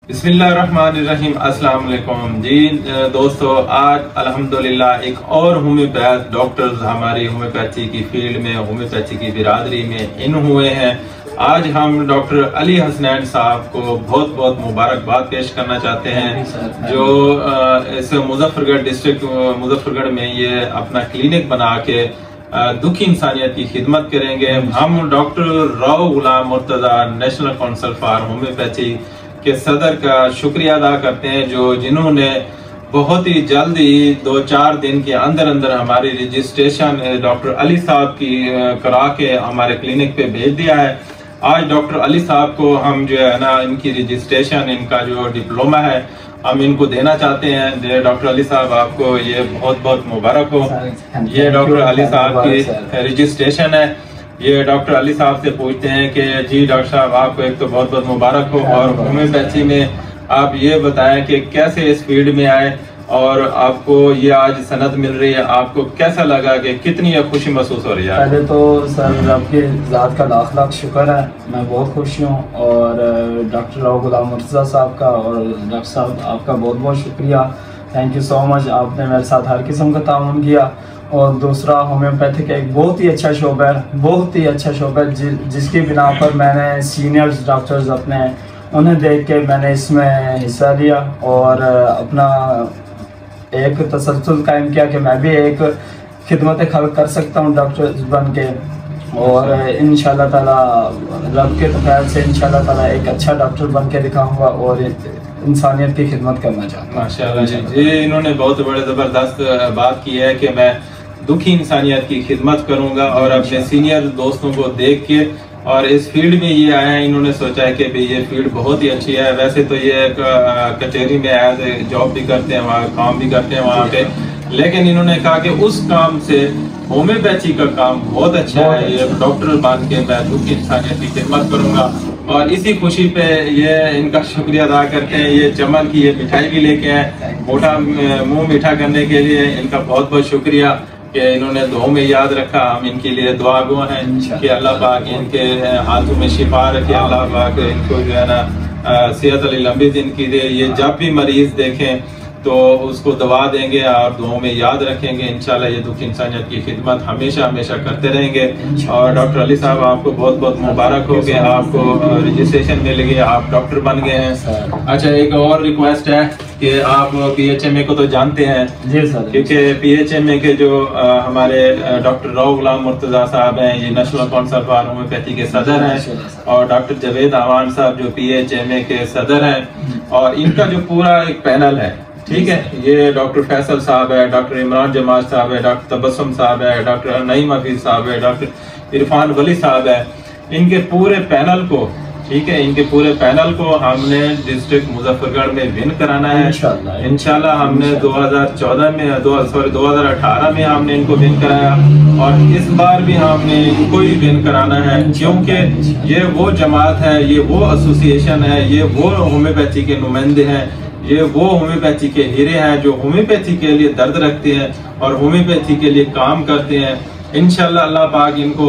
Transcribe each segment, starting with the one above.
बिस्मिल्लाहिर्रहमानिर्रहीम, अस्सलाम वालेकुम जी दोस्तों। आज अल्हम्दुलिल्लाह एक और होम्योपैथ डॉक्टर्स हमारी होम्योपैथी की फील्ड में, होम्योपैथी की बिरादरी में इन हुए हैं। आज हम डॉक्टर अली हसनैन साहब को बहुत बहुत मुबारकबाद पेश करना चाहते हैं, जो इस मुजफ्फरगढ़ डिस्ट्रिक्ट मुजफ्फरगढ़ में ये अपना क्लिनिक बना के दुखी इंसानियत की खिदमत करेंगे। हम doctor Rao Ghulam Murtaza national council for homeopathy के सदर का शुक्रिया अदा करते हैं, जो जिन्होंने बहुत ही जल्दी 2-4 दिन के अंदर अंदर हमारी रजिस्ट्रेशन डॉक्टर अली साहब की करा के हमारे क्लिनिक पे भेज दिया है। आज डॉक्टर अली साहब को हम जो है ना, इनकी रजिस्ट्रेशन, इनका जो डिप्लोमा है, हम इनको देना चाहते हैं। डॉक्टर अली साहब, आपको ये बहुत बहुत मुबारक हो। ये डॉक्टर अली साहब की रजिस्ट्रेशन है। ये डॉक्टर अली साहब से पूछते हैं कि जी डॉक्टर साहब, आपको एक तो बहुत बहुत मुबारक हो, और होम्योपैथी में आप ये बताएं कि कैसे इस फील्ड में आए और आपको ये आज सनद मिल रही है, आपको कैसा लगा, कि कितनी खुशी महसूस हो रही है? पहले तो सर आपके ज़ात का लाख लाख शुक्र है, मैं बहुत खुश हूँ। और डॉक्टर राव गुलाम मुर्तज़ा साहब का और डॉक्टर साहब आपका बहुत बहुत शुक्रिया, थैंक यू सो मच। आपने मेरे साथ हर किस्म का ताउन किया। और दूसरा, होम्योपैथिक एक बहुत ही अच्छा शोबा है, बहुत ही अच्छा शोबा है, जिसकी बिना पर मैंने सीनियर्स डॉक्टर्स अपने उन्हें देख के मैंने इसमें हिस्सा लिया और अपना एक तसल्सल कायम किया कि मैं भी एक खिदमत खल्क कर सकता हूँ डॉक्टर बन के। और इंशाल्लाह ताला रब के तौफीक से इंशाल्लाह ताला एक अच्छा डॉक्टर बन के दिखाऊँगा और इंसानियत की खिदमत करना चाहता हूँ। माशाल्लाह जी, इन्होंने बहुत बड़े ज़बरदस्त बात की है कि मैं दुखी इंसानियत की खिदमत करूँगा, और अपने सीनियर दोस्तों को देख के और इस फील्ड में ये आए हैं। इन्होंने सोचा है कि भाई ये फील्ड बहुत ही अच्छी है। वैसे तो ये कचहरी में एज ए जॉब भी करते हैं, वहाँ काम भी करते हैं वहाँ पे, लेकिन इन्होंने कहा कि उस काम से होम्योपैथी का काम बहुत अच्छा है। ये डॉक्टर बन के मैं दुखी इंसानियत की खिदमत करूँगा, और इसी खुशी पे ये इनका शुक्रिया अदा करते हैं। ये चमन की ये मिठाई भी लेके आए, मोटा मुँह मीठा करने के लिए इनका बहुत बहुत शुक्रिया कि इन्होंने दुआ में याद रखा। हम इनके लिए दुआ गो हैं कि अल्लाह पाक इनके हाथों में शिफा रखे, अल्लाह पाक इनको जो है ना सेहत अली लंबी जिंदगी दे। ये जब भी मरीज देखें तो उसको दवा देंगे और दुआओं में याद रखेंगे। इंशाल्लाह ये दुखी इंसानियत की खिदमत हमेशा हमेशा करते रहेंगे। और डॉक्टर अली साहब, आपको बहुत बहुत मुबारक हो कि आपको रजिस्ट्रेशन मिल गई, आप डॉक्टर बन गए हैं। अच्छा, एक और रिक्वेस्ट है कि आप PHMA को तो जानते हैं जी सर, क्योंकि PHMA के जो हमारे डॉक्टर राव गुलाम मुर्तजा साहब हैं, ये नेशनल काउंसिल फॉर होम्योपैथी के सदर हैं, और डॉक्टर जावेद आवान साहब जो PHMA के सदर हैं, और इनका जो पूरा एक पैनल है, ठीक है। ये डॉक्टर फैसल साहब है, डॉक्टर इमरान जमाल साहब है, डॉक्टर तबस्सुम साहब है, डॉक्टर नईम हफीज साहब है, डॉक्टर इरफान वली साहब है। इनके पूरे पैनल को, ठीक है, इनके पूरे पैनल को हमने डिस्ट्रिक्ट मुजफ्फरगढ़ में विन कराना है इंशाल्लाह। हमने 2018 में हमने इनको विन कराया, और इस बार भी हमने इनको ही विन कराना है, क्योंकि ये वो जमात है, ये वो एसोसिएशन है, ये वो होम्योपैथी के नुमाइंदे हैं, ये वो होम्योपैथी के हीरे हैं जो होम्योपैथी के लिए दर्द रखते हैं और होम्योपैथी के लिए काम करते हैं। इंशाल्लाह अल्लाह पाक इनको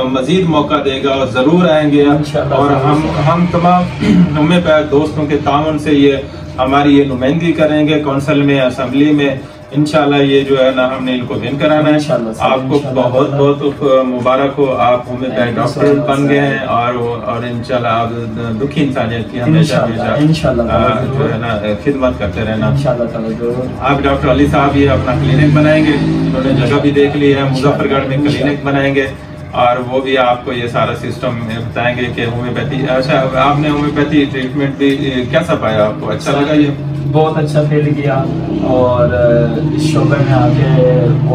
मजीद मौका देगा और ज़रूर आएंगे। और हम तमाम होम्योपैथ दोस्तों के ताउन से ये हमारी ये नुमाइंदगी करेंगे काउंसिल में, असेंबली में। इंशाल्लाह ये जो है ना, हमने इनको विन कराना है। आपको बहुत बहुत मुबारक हो, आप होम्योपैथ डॉक्टर बन गए हैं, और इंशाल्लाह आप दुखी इंसानियत की हमेशा जो है ना खिदमत करते रहना। आप डॉक्टर अली साहब ये अपना क्लिनिक बनाएंगे, उन्होंने जगह भी देख ली है, मुजफ्फरगढ़ में क्लिनिक बनाएंगे, और वो भी आपको ये सारा सिस्टम बताएंगे कि होम्योपैथी। अच्छा, आपने होम्योपैथी ट्रीटमेंट भी कैसा पाया, आपको अच्छा लगा? ये बहुत अच्छा फील किया, और इस शोबे में आके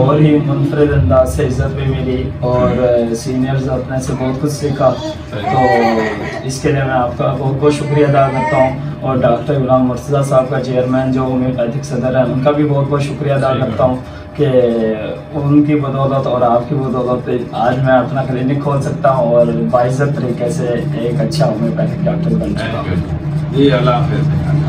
और ही मुनफरिद अंदाज से इज्जत भी मिली, और सीनियर्स अपने से बहुत कुछ सीखा। तो इसके लिए मैं आपका बहुत बहुत शुक्रिया अदा करता हूँ। और डॉक्टर गुलाम मुर्तज़ा साहब का चेयरमैन जो होम्योपैथिक सदर है, उनका भी बहुत बहुत शुक्रिया अदा करता हूँ कि उनकी बदौलत और आपकी बदौलत आज मैं अपना क्लिनिक खोल सकता हूँ और बाइज्जत तरीके से एक अच्छा होम्योपैथिक डॉक्टर बन चुका हूँ। जी, अल्लाह हाफ़िज़।